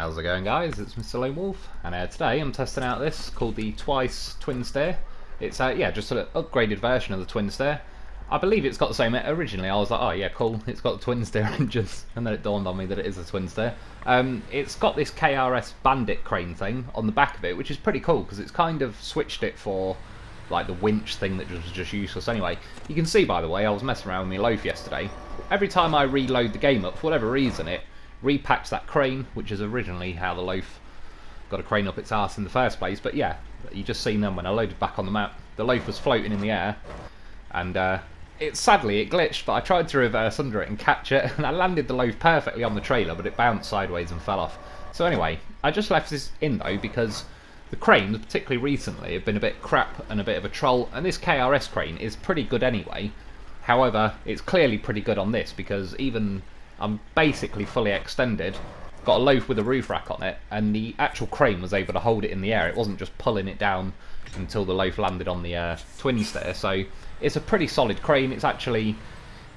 How's it going, guys? It's Mr. Lo4f, and today I'm testing out this called the Twinsteer. It's just an upgraded version of the Twinsteer. I believe it's got the same. Originally, I was like, oh yeah, cool. It's got the Twinsteer engines, and then it dawned on me that it is a Twinsteer. It's got this KRS Bandit crane thing on the back of it, which is pretty cool because it's kind of switched it for like the winch thing that was just useless anyway. You can see, by the way, I was messing around with my Lo4f yesterday. Every time I reload the game up, for whatever reason, it repacks that crane, which is originally how the Lo4f got a crane up its arse in the first place. But yeah, you just seen them when I loaded back on the map. The Lo4f was floating in the air, and sadly it glitched, but I tried to reverse under it and catch it, and I landed the Lo4f perfectly on the trailer, but it bounced sideways and fell off. So anyway, I just left this in though because the cranes, particularly recently, have been a bit crap and a bit of a troll, and this KRS crane is pretty good anyway. However, it's clearly pretty good on this because even I'm basically fully extended, got a Lo4f with a roof rack on it, and the actual crane was able to hold it in the air. It wasn't just pulling it down until the Lo4f landed on the Twinsteer. So it's a pretty solid crane. It's actually,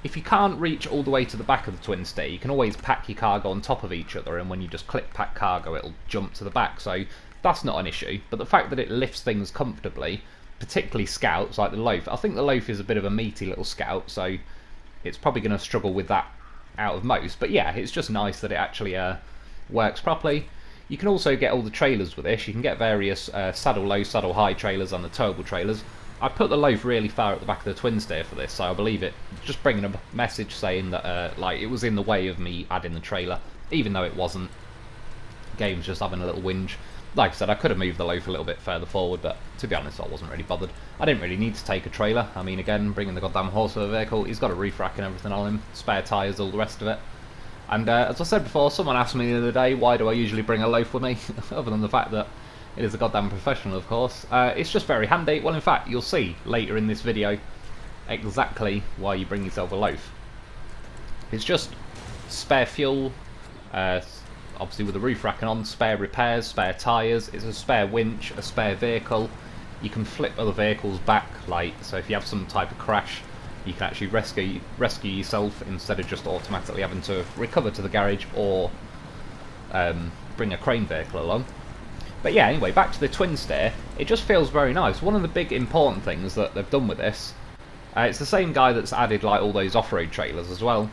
if you can't reach all the way to the back of the Twinsteer, you can always pack your cargo on top of each other, and when you just click pack cargo, it'll jump to the back. So that's not an issue. But the fact that it lifts things comfortably, particularly scouts like the Lo4f, I think the Lo4f is a bit of a meaty little scout, so it's probably going to struggle with that out of most. But yeah, it's just nice that it actually works properly. You can also get all the trailers with this. You can get various saddle low, saddle high trailers and the towable trailers. I put the Lo4f really far at the back of the Twinsteer for this, so I believe it just bringing a message saying that like it was in the way of me adding the trailer, even though it wasn't. The game's just having a little whinge. Like I said, I could have moved the Lo4f a little bit further forward, but to be honest, I wasn't really bothered. I didn't really need to take a trailer. I mean, again, bringing the goddamn horse of a vehicle, he's got a roof rack and everything on him, spare tyres, all the rest of it. And as I said before, someone asked me the other day, why do I usually bring a Lo4f with me? Other than the fact that it is a goddamn professional, of course. It's just very handy. Well, in fact, you'll see later in this video exactly why you bring yourself a Lo4f. It's just spare fuel, obviously with the roof racking on, spare repairs, spare tyres, it's a spare winch, a spare vehicle. You can flip other vehicles back, like, so if you have some type of crash, you can actually rescue yourself instead of just automatically having to recover to the garage or bring a crane vehicle along. But yeah, anyway, back to the Twinsteer, it just feels very nice. One of the big important things that they've done with this, it's the same guy that's added like all those off-road trailers as well.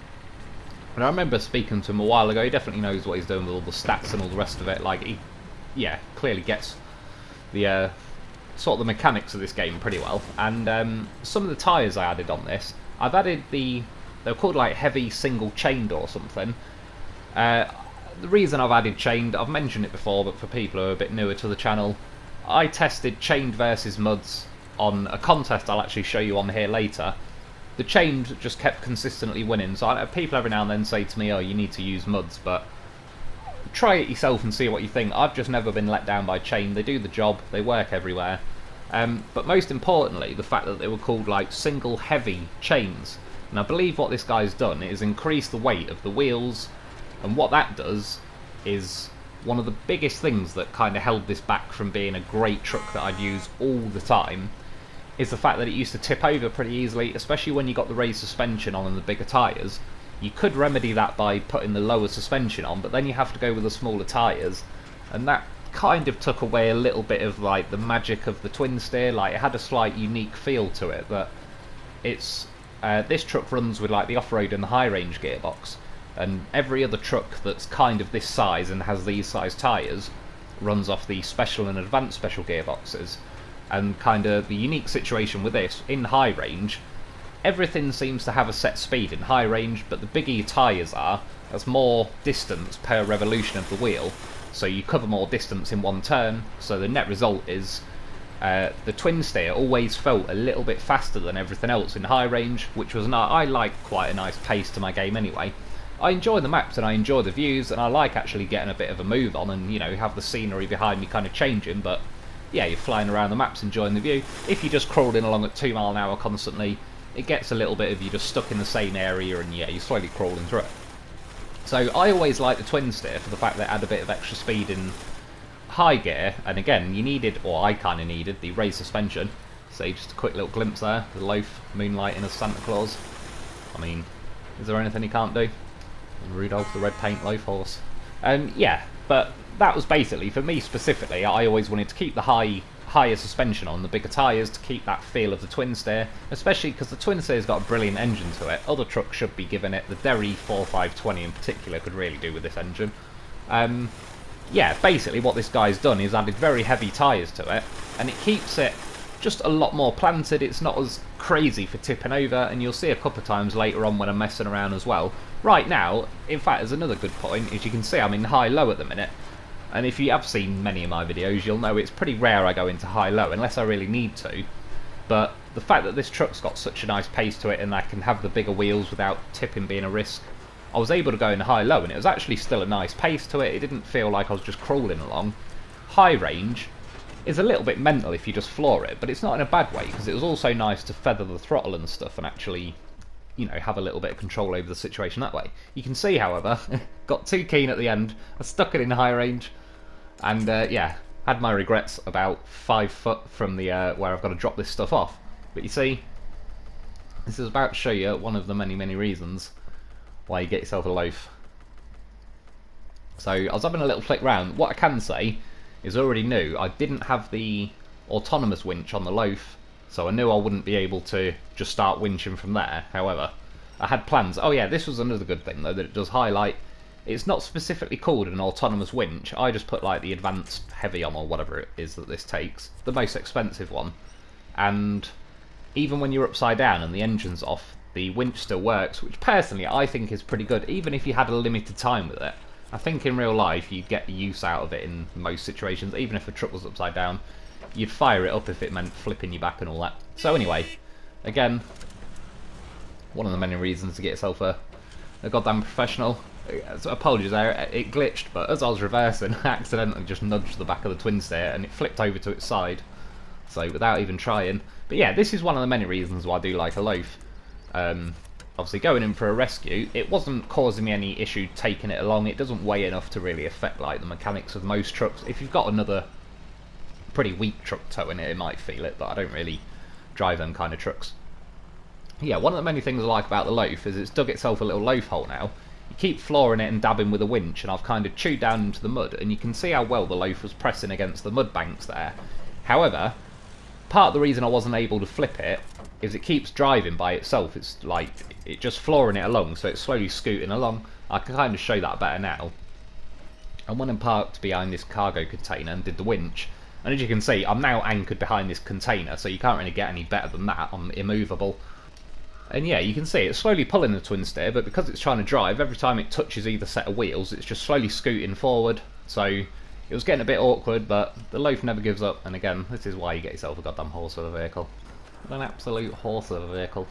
And I remember speaking to him a while ago. He definitely knows what he's doing with all the stats and all the rest of it. Like, he, yeah, clearly gets the sort of the mechanics of this game pretty well. And some of the tyres I added on this, I've added they're called like heavy single chained or something. The reason I've added chained, I've mentioned it before, but for people who are a bit newer to the channel, I tested chained versus muds on a contest I'll actually show you on here later. The chained just kept consistently winning, so people every now and then say to me, oh, you need to use muds, but try it yourself and see what you think. I've just never been let down by chained. They do the job, they work everywhere. But most importantly, the fact that they were called like single heavy chains. And I believe what this guy's done is increase the weight of the wheels, and what that does is one of the biggest things that kind of held this back from being a great truck that I'd use all the time, is the fact that it used to tip over pretty easily, especially when you got the raised suspension on and the bigger tyres. You could remedy that by putting the lower suspension on, but then you have to go with the smaller tyres, and that kind of took away a little bit of like the magic of the Twinsteer. Like, it had a slight unique feel to it, but it's this truck runs with like the off-road and the high-range gearbox, and every other truck that's kind of this size and has these size tyres runs off the special and advanced special gearboxes. And kind of the unique situation with this, in high range, everything seems to have a set speed in high range, but the bigger your tyres are, there's more distance per revolution of the wheel, so you cover more distance in one turn. So the net result is the Twinsteer always felt a little bit faster than everything else in high range, which was I like quite a nice pace to my game anyway. I enjoy the maps and I enjoy the views, and I like actually getting a bit of a move on and, you know, have the scenery behind me kind of changing, but yeah, you're flying around the maps enjoying the view. If you're just crawling along at 2 miles an hour constantly, it gets a little bit of you just stuck in the same area, and yeah, you're slowly crawling through it. So I always like the Twinsteer for the fact that it had a bit of extra speed in high gear, and again, you needed, or I kind of needed, the raised suspension. So just a quick little glimpse there, the Lo4f moonlighting as Santa Claus. I mean, is there anything he can't do? And Rudolph the red paint Lo4f horse. Yeah, but that was basically, for me specifically, I always wanted to keep the higher suspension on, the bigger tyres, to keep that feel of the Twinsteer, especially because the Twinsteer's got a brilliant engine to it. Other trucks should be given it. The Derry 4520 in particular could really do with this engine. Yeah, basically what this guy's done is added very heavy tyres to it, and it keeps it just a lot more planted. It's not as crazy for tipping over, and you'll see a couple of times later on when I'm messing around as well. Right now, in fact, there's another good point, is you can see I'm in high-low at the minute. And if you have seen many of my videos, you'll know it's pretty rare I go into high-low, unless I really need to. But the fact that this truck's got such a nice pace to it, and I can have the bigger wheels without tipping being a risk, I was able to go into high-low, and it was actually still a nice pace to it. It didn't feel like I was just crawling along. High range is a little bit mental if you just floor it, but it's not in a bad way, because it was also nice to feather the throttle and stuff and actually, you know, have a little bit of control over the situation that way. You can see, however, got too keen at the end. I stuck it in high range, and yeah, had my regrets about 5 foot from the where I've got to drop this stuff off. But you see, this is about to show you one of the many reasons why you get yourself a loaf. So I was having a little flick round. What I can say is I already knew I didn't have the autonomous winch on the loaf, so I knew I wouldn't be able to just start winching from there. However, I had plans. Oh yeah, this was another good thing though, that it does highlight. It's not specifically called an autonomous winch. I just put like the advanced heavy on, or whatever it is that this takes, the most expensive one. And even when you're upside down and the engine's off, the winch still works, which personally I think is pretty good, even if you had a limited time with it. I think in real life you'd get use out of it in most situations. Even if a truck was upside down, you'd fire it up if it meant flipping you back and all that. So anyway, again, one of the many reasons to get yourself a goddamn professional. So apologies there, it glitched, but as I was reversing, I accidentally just nudged the back of the Twinsteer and it flipped over to its side. So without even trying. But yeah, this is one of the many reasons why I do like a loaf. Obviously going in for a rescue, it wasn't causing me any issue taking it along. It doesn't weigh enough to really affect like the mechanics of most trucks. If you've got another pretty weak truck towing it, it might feel it, but I don't really drive them kind of trucks. Yeah, one of the many things I like about the loaf is it's dug itself a little loaf hole now. You keep flooring it and dabbing with a winch, and I've kind of chewed down into the mud, and you can see how well the loaf was pressing against the mud banks there. However, part of the reason I wasn't able to flip it is it keeps driving by itself. It's like, it just flooring it along, so it's slowly scooting along. I can kind of show that better now. And when I'm parked behind this cargo container and did the winch, and as you can see, I'm now anchored behind this container, so you can't really get any better than that. I'm immovable. And yeah, you can see it's slowly pulling the Twinsteer, but because it's trying to drive, every time it touches either set of wheels, it's just slowly scooting forward. So it was getting a bit awkward, but the loaf never gives up. And again, this is why you get yourself a goddamn horse of a vehicle. An absolute horse of a vehicle.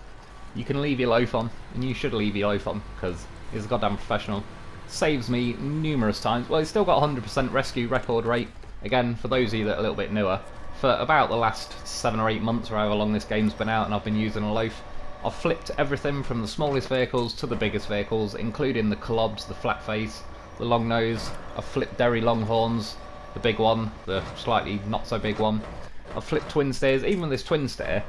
You can leave your loaf on, and you should leave your loaf on, because he's a goddamn professional. Saves me numerous times. Well, it's still got 100% rescue record rate. Again, for those of you that are a little bit newer, for about the last 7 or 8 months, or however long this game's been out, and I've been using a loaf, I've flipped everything from the smallest vehicles to the biggest vehicles, including the collobs, the flat face, the long nose. I've flipped Derry Longhorns, the big one, the slightly not so big one. I've flipped Twinsteers. Even with this Twinsteer,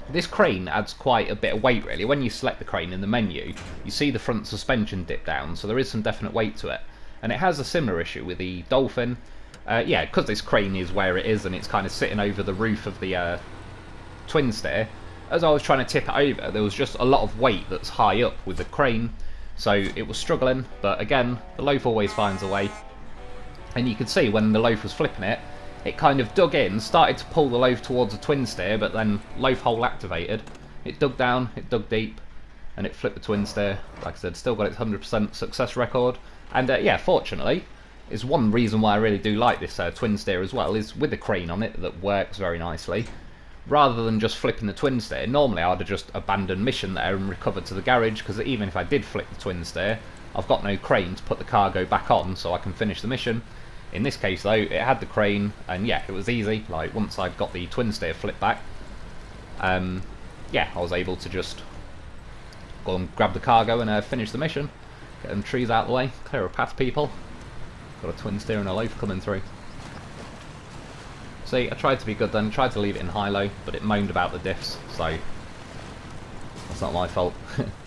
this crane adds quite a bit of weight really. When you select the crane in the menu, you see the front suspension dip down, so there is some definite weight to it. And it has a similar issue with the Dolphin. Yeah, because this crane is where it is and it's kind of sitting over the roof of the Twinsteer, as I was trying to tip it over, there was just a lot of weight that's high up with the crane, so it was struggling. But again, the loaf always finds a way. And you could see when the loaf was flipping it, it kind of dug in, started to pull the loaf towards the Twinsteer, but then loaf hole activated. It dug down, it dug deep, and it flipped the Twinsteer. Like I said, still got its 100% success record. And yeah, fortunately, is one reason why I really do like this Twinsteer as well, is with the crane on it that works very nicely. Rather than just flipping the Twinsteer, normally I'd have just abandoned mission there and recovered to the garage, because even if I did flip the Twinsteer, I've got no crane to put the cargo back on so I can finish the mission. In this case though, it had the crane, and yeah, it was easy. Like, once I'd got the Twinsteer flipped back, yeah, I was able to just go and grab the cargo and finish the mission. Get them trees out of the way, clear a path, people. Got a Twinsteer and a loaf coming through. See, I tried to be good then, tried to leave it in high-low, but it moaned about the diffs, so that's not my fault.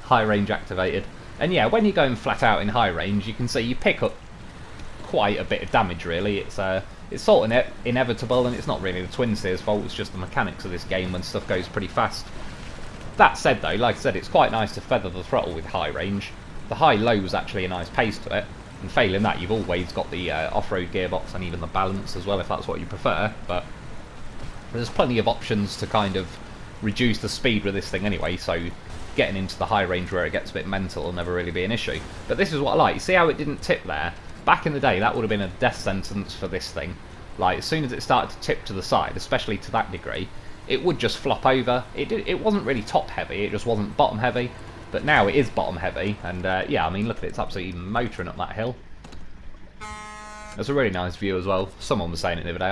High range activated. And yeah, when you're going flat out in high range, you can see you pick up quite a bit of damage really. It's sort of inevitable, and it's not really the Twinsteer's fault, it's just the mechanics of this game when stuff goes pretty fast. That said though, like I said, it's quite nice to feather the throttle with high range. The high-low is actually a nice pace to it, and failing that you've always got the off-road gearbox and even the balance as well if that's what you prefer, but there's plenty of options to kind of reduce the speed with this thing anyway, so getting into the high range where it gets a bit mental will never really be an issue. But this is what I like. You see how it didn't tip there? Back in the day, that would have been a death sentence for this thing. Like, as soon as it started to tip to the side, especially to that degree, it would just flop over. It wasn't really top heavy, it just wasn't bottom heavy. But now it is bottom heavy, and yeah, I mean, look at it, it's absolutely motoring up that hill. It's a really nice view as well. Someone was saying it the other day,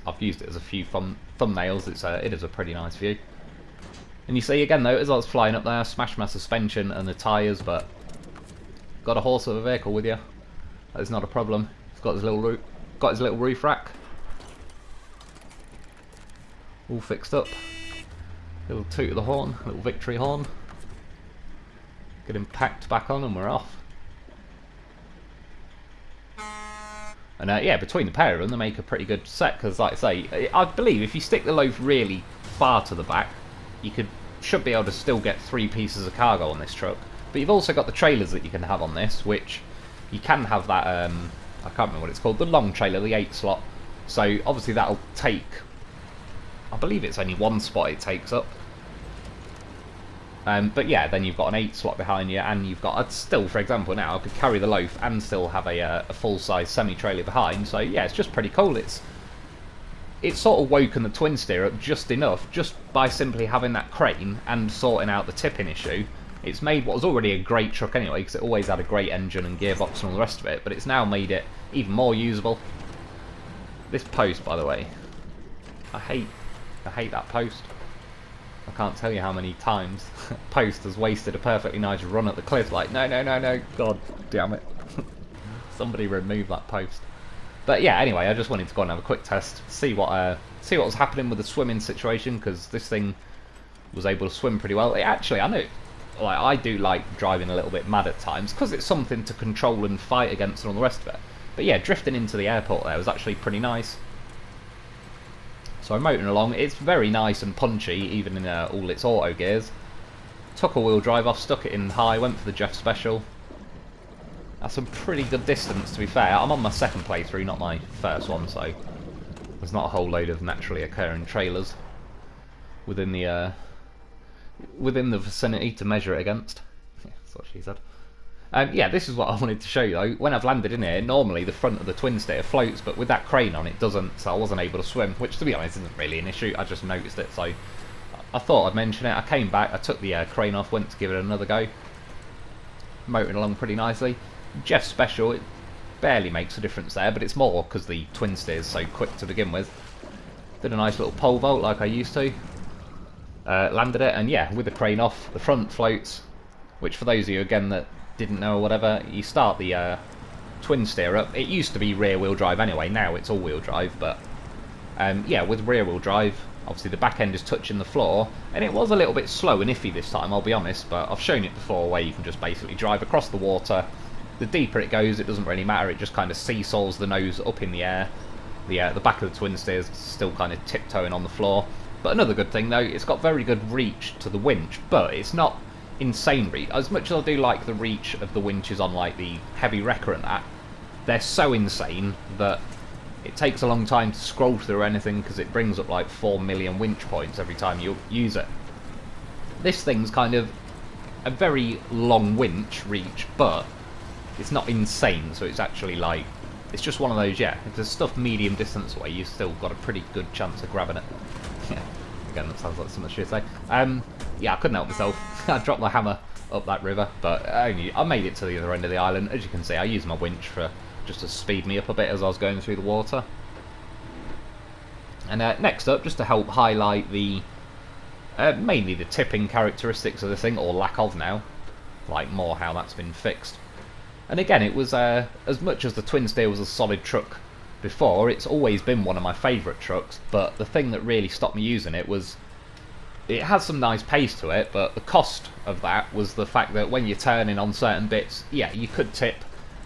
I've used it as a few thumbnails, it is a pretty nice view. And you see again though, as I was flying up there, I smashed my suspension and the tyres, but got a horse of a vehicle with you. That is not a problem. He's got his little roof rack. All fixed up. Little toot of the horn, little victory horn. Get him packed back on and we're off. And yeah, between the pair of them, they make a pretty good set, because like I say, I believe if you stick the loaf really far to the back, you should be able to still get 3 pieces of cargo on this truck. But you've also got the trailers that you can have on this, which you can have that, I can't remember what it's called, the long trailer, the 8 slot. So obviously that'll take, I believe it's only 1 spot it takes up. But yeah, then you've got an 8 slot behind you, and you've got, still, for example, now I could carry the loaf and still have a full-size semi-trailer behind. So yeah, it's just pretty cool. It's sort of woken the Twinsteer up just enough, just by simply having that crane and sorting out the tipping issue. It's made what was already a great truck anyway, because it always had a great engine and gearbox and all the rest of it, but it's now made it even more usable. This post, by the way, I hate that post. I can't tell you how many times post has wasted a perfectly nice run at the cliff, like, no, god damn it. Somebody remove that post. But yeah, anyway, I just wanted to go and have a quick test, see what was happening with the swimming situation, because this thing was able to swim pretty well. Actually, I know, like, I do like driving a little bit mad at times, because it's something to control and fight against and all the rest of it. But yeah, drifting into the airport there was actually pretty nice. So I'm motoring along. It's very nice and punchy, even in all its auto gears. Took a wheel drive off, stuck it in high, went for the Jeff Special. That's some pretty good distance, to be fair. I'm on my 2nd playthrough, not my 1st one, so there's not a whole load of naturally occurring trailers within the vicinity to measure it against. Yeah, that's what she said. Yeah, this is what I wanted to show you though. When I've landed in here, normally the front of the Twinsteer floats, but with that crane on it doesn't, so I wasn't able to swim, which to be honest isn't really an issue. I just noticed it, so I thought I'd mention it. I came back, I took the crane off, went to give it another go. Motoring along pretty nicely. Jeff Special, it barely makes a difference there, but it's more because the Twinsteer is so quick to begin with. Did a nice little pole vault like I used to. Landed it, and yeah, with the crane off, the front floats, which for those of you again that didn't know or whatever, you start the Twinsteer up. It used to be rear wheel drive anyway, now it's all wheel drive, but yeah, with rear wheel drive, obviously the back end is touching the floor, and it was a little bit slow and iffy this time, I'll be honest, but I've shown it before where you can just basically drive across the water. The deeper it goes, it doesn't really matter, it just kind of seesaws the nose up in the air. The back of the Twinsteer is still kind of tiptoeing on the floor. But another good thing though, it's got very good reach to the winch, but it's not insane reach. As much as I do like the reach of the winches on like the heavy wrecker and that, they're so insane that it takes a long time to scroll through anything, because it brings up like 4 million winch points every time you use it. This thing's kind of a very long winch reach, but it's not insane, so it's actually like, it's just one of those, yeah, if there's stuff medium distance away, you've still got a pretty good chance of grabbing it. Yeah, again, that sounds like something I should say. Yeah, I couldn't help myself. I dropped my hammer up that river, but I made it to the other end of the island. As you can see, I used my winch for just to speed me up a bit as I was going through the water. And next up, just to help highlight the mainly the tipping characteristics of the thing, or lack of now, like more how that's been fixed. And again, it was, as much as the Twinsteer was a solid truck before, it's always been one of my favourite trucks, but the thing that really stopped me using it was, it has some nice pace to it, but the cost of that was the fact that when you're turning on certain bits, yeah, you could tip,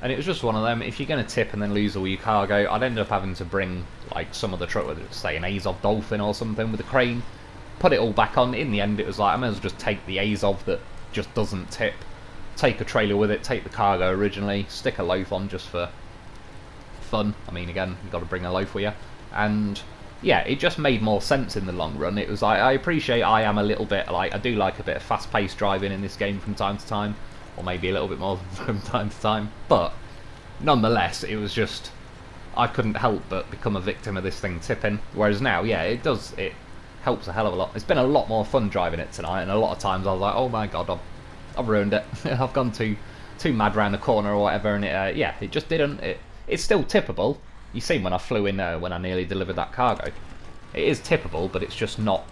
And it was just one of them, if you're going to tip and then lose all your cargo, I'd end up having to bring like some of the truck, whether it's say an Azov Dolphin or something with a crane, put it all back on. In the end it was like, I might as well just take the Azov that just doesn't tip, take a trailer with it, take the cargo originally, stick a loaf on just for fun. I mean, again, you've got to bring a loaf with you. And yeah, it just made more sense in the long run. It was like, I appreciate I am a little bit like, I do like a bit of fast-paced driving in this game from time to time, or maybe a little bit more from time to time, but nonetheless, it was just, I couldn't help but become a victim of this thing tipping. Whereas now, yeah, it helps a hell of a lot. It's been a lot more fun driving it tonight, and a lot of times I was like, oh my god, I've ruined it. I've gone too mad round the corner or whatever, and yeah, it just didn't. It's still tippable. You seen when I flew in when I nearly delivered that cargo. It is tippable, but it's just not.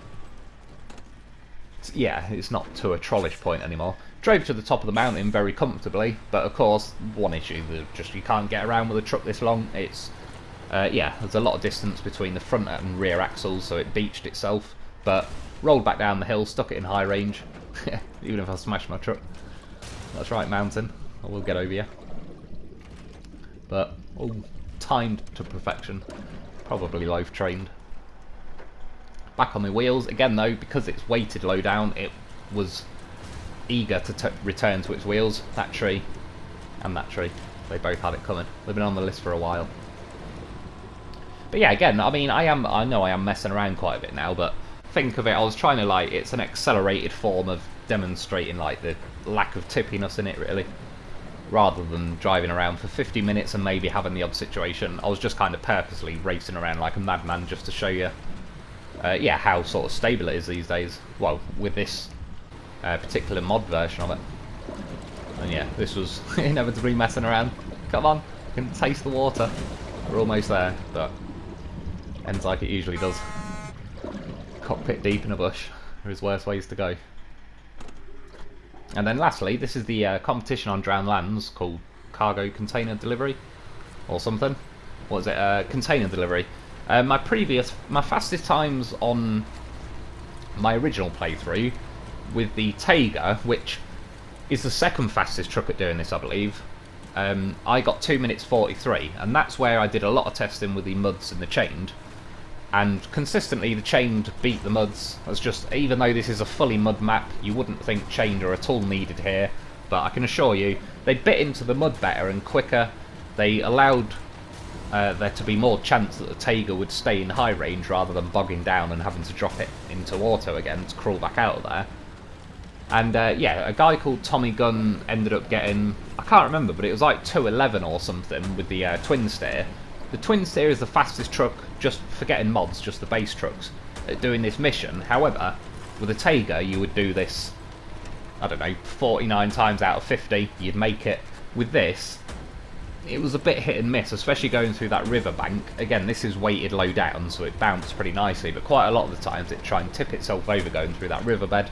Yeah, it's not to a trollish point anymore. Drove to the top of the mountain very comfortably, but of course, one issue, just you can't get around with a truck this long. It's yeah, there's a lot of distance between the front and rear axles, so it beached itself. But rolled back down the hill, stuck it in high range. Even if I smash my truck. That's right, mountain. I will get over you. But all timed to perfection. Probably loaf trained. Back on my wheels again though, because it's weighted low down. It was eager to return to its wheels. That tree and that tree, they both had it coming. They've been on the list for a while. But yeah, again, I mean, I know I am messing around quite a bit now, but think of it, I was trying to like, it's an accelerated form of demonstrating like the lack of tippiness in it really, rather than driving around for 50 minutes and maybe having the odd situation. I was just kind of purposely racing around like a madman just to show you yeah, how sort of stable it is these days. Well, with this particular mod version of it. And yeah, this was inevitably messing around. Come on, I can taste the water. We're almost there, but ends like it usually does. Cockpit deep in a bush. There is worse ways to go. And then lastly, this is the competition on drowned lands called Cargo Container Delivery or something. What is it? Container Delivery. My fastest times on my original playthrough with the Taiga, which is the second fastest truck at doing this, I believe. I got 2 minutes 43, and that's where I did a lot of testing with the muds and the chained. And consistently the chained beat the muds. That's just, even though this is a fully mud map, you wouldn't think chained are at all needed here, but I can assure you, they bit into the mud better and quicker. They allowed there to be more chance that the Taiga would stay in high range rather than bogging down and having to drop it into auto again to crawl back out of there. And yeah, a guy called Tommy Gunn ended up getting, I can't remember, but it was like 2:11 or something with the Twinsteer. The Twinsteer is the fastest truck, just forgetting mods, just the base trucks, at doing this mission. However, with a Taiga you would do this, I don't know, 49 times out of 50, you'd make it. With this, it was a bit hit and miss, especially going through that river bank. Again, this is weighted low down, so it bounced pretty nicely, but quite a lot of the times it tried and tip itself over going through that riverbed.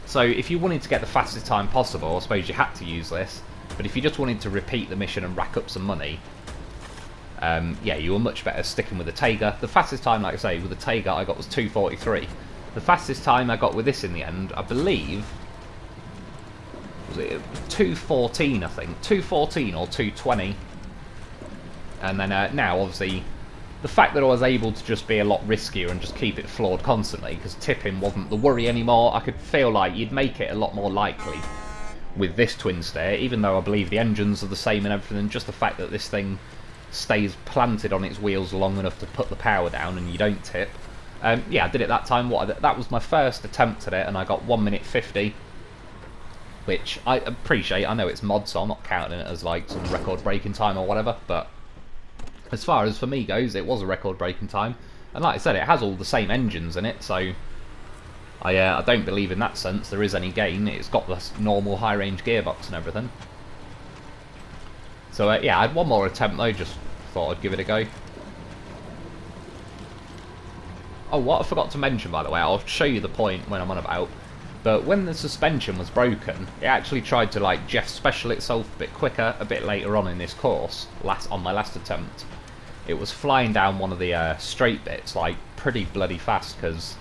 So if you wanted to get the fastest time possible, I suppose you had to use this, but if you just wanted to repeat the mission and rack up some money, yeah, you were much better sticking with the Taiga. The fastest time, like I say, with the Taiga I got was 2:43. The fastest time I got with this in the end, I believe, was it 2:14, I think. 2:14 or 2:20. And then now, obviously, the fact that I was able to just be a lot riskier and just keep it floored constantly, because tipping wasn't the worry anymore, I could feel like you'd make it a lot more likely with this Twinsteer, even though I believe the engines are the same and everything, just the fact that this thing stays planted on its wheels long enough to put the power down and you don't tip. Yeah, I did it that time. That was my first attempt at it, and I got 1 minute 50, which I appreciate. I know it's mod, so I'm not counting it as like some record-breaking time or whatever, but as far as for me goes, it was a record-breaking time. And like I said, it has all the same engines in it, so I don't believe in that sense there is any gain. It's got the normal high-range gearbox and everything. So yeah, I had one more attempt though, just thought I'd give it a go. Oh, what I forgot to mention, by the way, I'll show you the point when I'm on about, but when the suspension was broken, it actually tried to like Jeff Special itself a bit quicker, a bit later on in this course, on my last attempt. It was flying down one of the straight bits like pretty bloody fast, because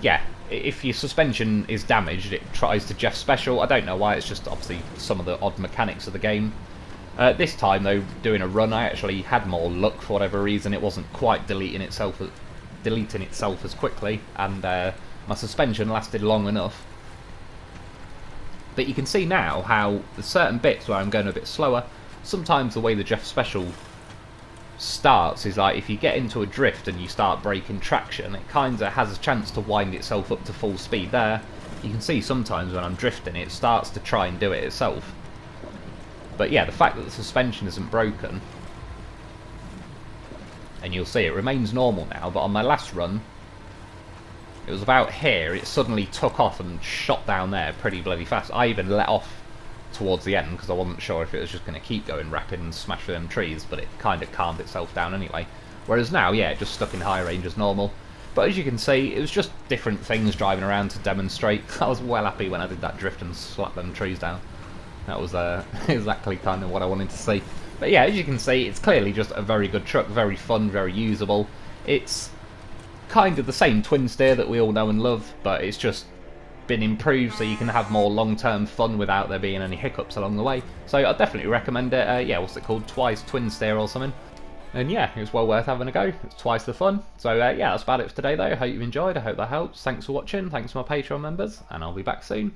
yeah, if your suspension is damaged, it tries to Jeff Special. I don't know why, it's just obviously some of the odd mechanics of the game. This time though, doing a run, I actually had more luck for whatever reason. It wasn't quite deleting itself as quickly, and my suspension lasted long enough. But you can see now how there's certain bits where I'm going a bit slower. Sometimes the way the Jeff Special starts is like if you get into a drift and you start breaking traction, it kind of has a chance to wind itself up to full speed there. You can see sometimes when I'm drifting it starts to try and do it itself. But yeah, the fact that the suspension isn't broken, and you'll see it remains normal now, but on my last run, it was about here, it suddenly took off and shot down there pretty bloody fast. I even let off towards the end because I wasn't sure if it was just going to keep going rapid and smash through them trees, but it kind of calmed itself down anyway. Whereas now, yeah, it just stuck in high range as normal. But as you can see, it was just different things driving around to demonstrate. I was well happy when I did that drift and slapped them trees down. That was exactly kind of what I wanted to see. But yeah, as you can see, it's clearly just a very good truck, very fun, very usable. It's kind of the same Twinsteer that we all know and love, but it's just been improved so you can have more long-term fun without there being any hiccups along the way. So I'd definitely recommend it. Yeah, what's it called? Twice Twinsteer or something. And yeah, it was well worth having a go. It's twice the fun. So yeah, that's about it for today though. I hope you enjoyed. I hope that helps. Thanks for watching. Thanks to my Patreon members, and I'll be back soon.